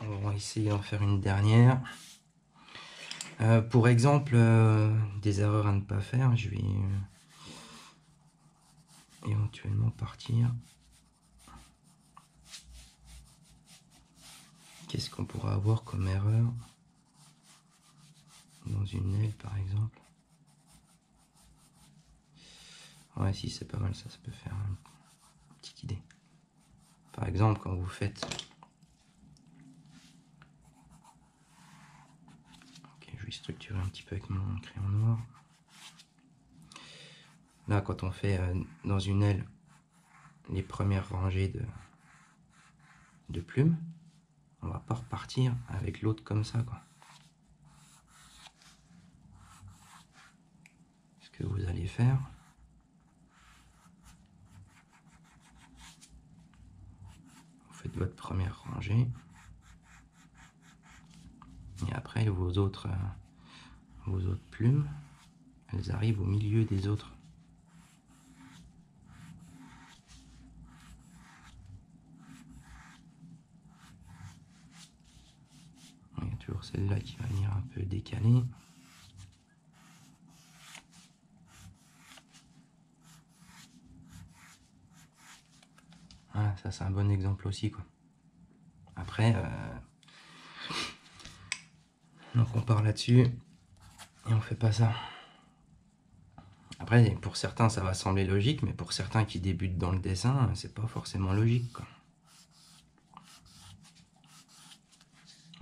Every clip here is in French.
On va essayer d'en faire une dernière. Pour exemple, des erreurs à ne pas faire, je vais éventuellement partir. Qu'est-ce qu'on pourra avoir comme erreur dans une aile par exemple? Ouais, si, c'est pas mal, ça peut faire une petite idée. Par exemple, quand vous faites... Ok, je vais structurer un petit peu avec mon crayon noir. Là, quand on fait dans une aile les premières rangées de plumes, on va pas repartir avec l'autre comme ça, quoi. Ce que vous allez faire, vous faites votre première rangée, et après vos autres plumes, elles arrivent au milieu des autres. Il y a toujours celle-là qui va venir un peu décaler. Voilà, ça c'est un bon exemple aussi, quoi. Après, donc on part là-dessus et on fait pas ça. Après, pour certains ça va sembler logique, mais pour certains qui débutent dans le dessin, c'est pas forcément logique, quoi.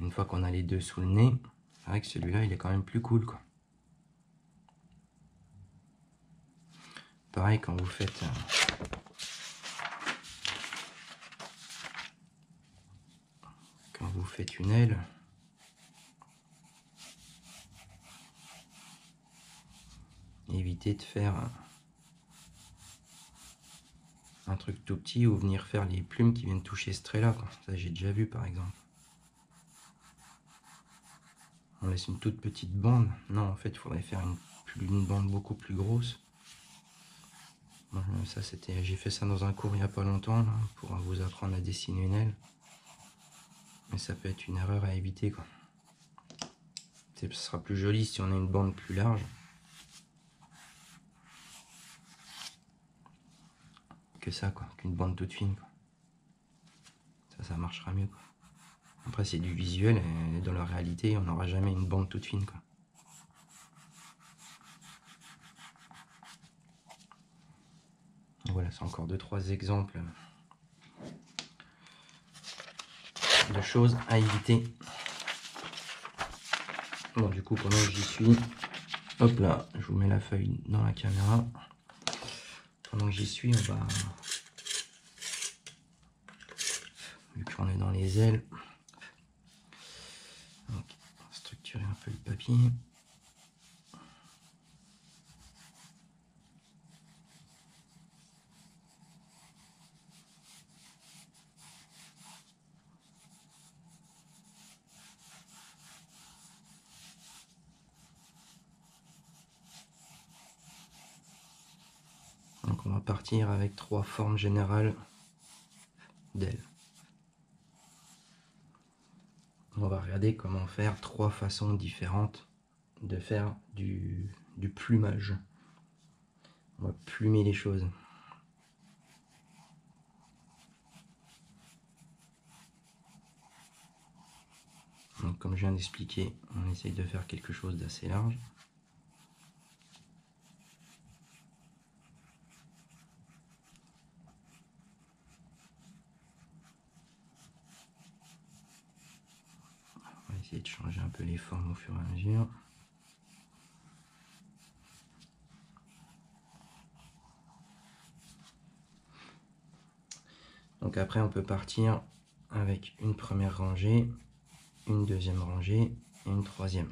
Une fois qu'on a les deux sous le nez, c'est vrai que celui-là il est quand même plus cool, quoi. Pareil quand vous faites une aile, évitez de faire un truc tout petit ou venir faire les plumes qui viennent toucher ce trait là, quoi. Ça j'ai déjà vu par exemple. On laisse une toute petite bande. Non, en fait il faudrait faire une bande beaucoup plus grosse. Bon, ça c'était, j'ai fait ça dans un cours il n'y a pas longtemps là, pour vous apprendre à dessiner une aile. Mais ça peut être une erreur à éviter, quoi. Ce sera plus joli si on a une bande plus large que ça, quoi, qu'une bande toute fine, quoi. Ça marchera mieux, quoi. Après c'est du visuel et dans la réalité on n'aura jamais une bande toute fine, quoi. Voilà, c'est encore 2-3 exemples de choses à éviter. Bon, du coup, pendant que j'y suis, hop là, je vous mets la feuille dans la caméra. Pendant que j'y suis, on va, vu qu'on est dans les ailes, donc, on va structurer un peu le papier. Donc on va partir avec 3 formes générales d'ailes. On va regarder comment faire 3 façons différentes de faire du plumage. On va plumer les choses. Donc comme je viens d'expliquer, on essaye de faire quelque chose d'assez large. On va essayer de changer un peu les formes au fur et à mesure. Donc après on peut partir avec une première rangée, une deuxième rangée et une troisième.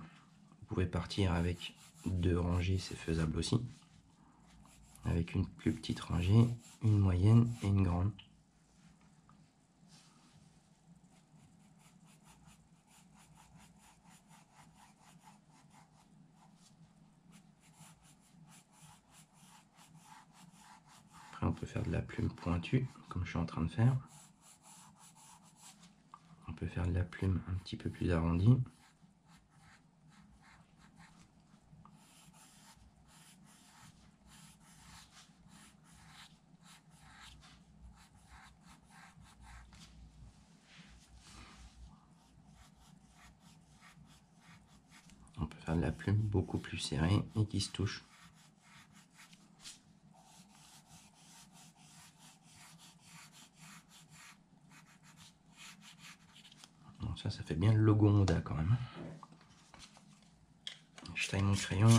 Vous pouvez partir avec 2 rangées, c'est faisable aussi. Avec une plus petite rangée, une moyenne et une grande. Après on peut faire de la plume pointue, comme je suis en train de faire. peut faire de la plume un petit peu plus arrondie. On peut faire de la plume beaucoup plus serrée et qui se touche. Bon, ça fait bien le logo Moda quand même. Je taille mon crayon.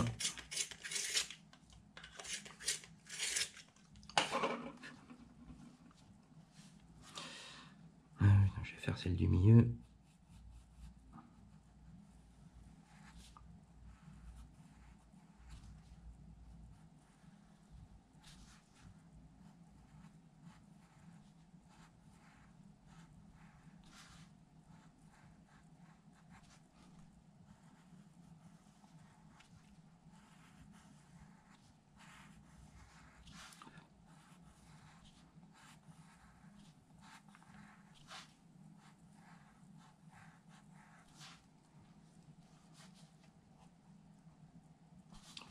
Je vais faire celle du milieu.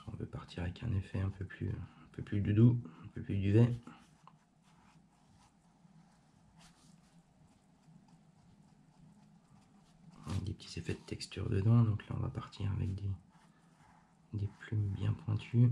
On peut partir avec un effet un peu plus doudou, un peu plus duvet. Avec des petits effets de texture dedans, donc là on va partir avec des plumes bien pointues.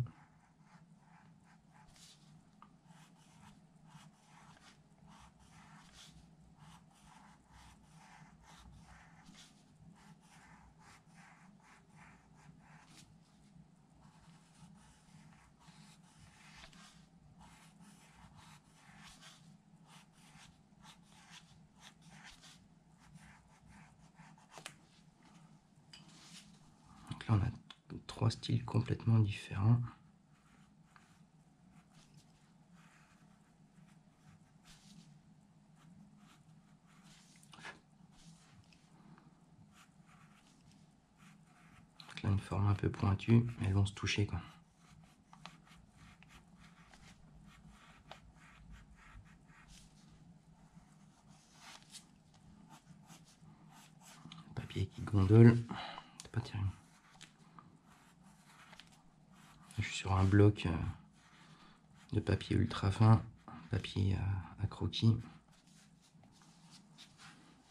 Donc là on a 3 styles complètement différents. Donc là une forme un peu pointue, elles vont se toucher quoi. Papier qui gondole, c'est pas terrible. Je suis sur un bloc de papier ultra fin, papier à croquis.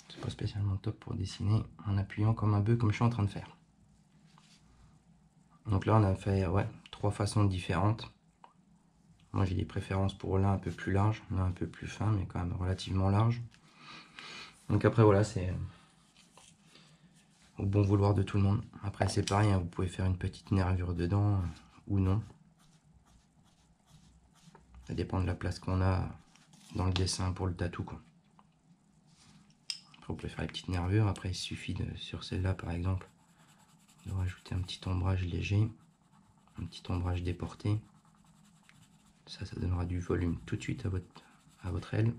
C'est pas spécialement top pour dessiner en appuyant comme un bœuf comme je suis en train de faire. Donc là on a fait 3 façons différentes. Moi j'ai des préférences pour l'un un peu plus large, l'un un peu plus fin mais quand même relativement large. Donc après voilà, c'est au bon vouloir de tout le monde. Après c'est pareil, hein, vous pouvez faire une petite nervure dedans ou non. Ça dépend de la place qu'on a dans le dessin pour le tatou quoi. Après vous pouvez faire les petites nervures, après il suffit sur celle-là par exemple de rajouter un petit ombrage léger, un petit ombrage déporté. Ça donnera du volume tout de suite à votre aile.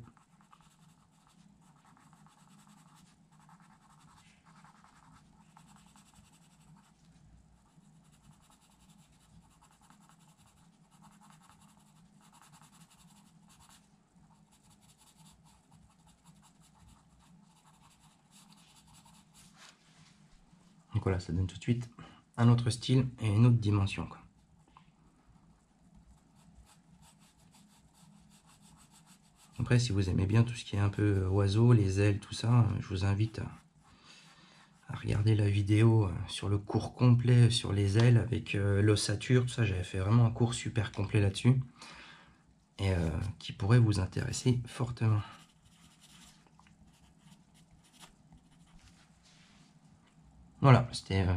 Donc voilà, ça donne tout de suite un autre style et une autre dimension quoi. Après, si vous aimez bien tout ce qui est un peu oiseau, les ailes, tout ça, je vous invite à regarder la vidéo sur le cours complet sur les ailes avec l'ossature, tout ça. J'avais fait vraiment un cours super complet là-dessus et qui pourrait vous intéresser fortement. Voilà, c'était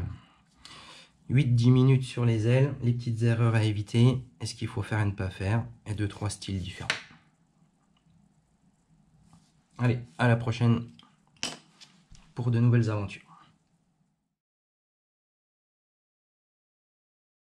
8-10 minutes sur les ailes, les petites erreurs à éviter, et ce qu'il faut faire et ne pas faire, et 2-3 styles différents. Allez, à la prochaine pour de nouvelles aventures.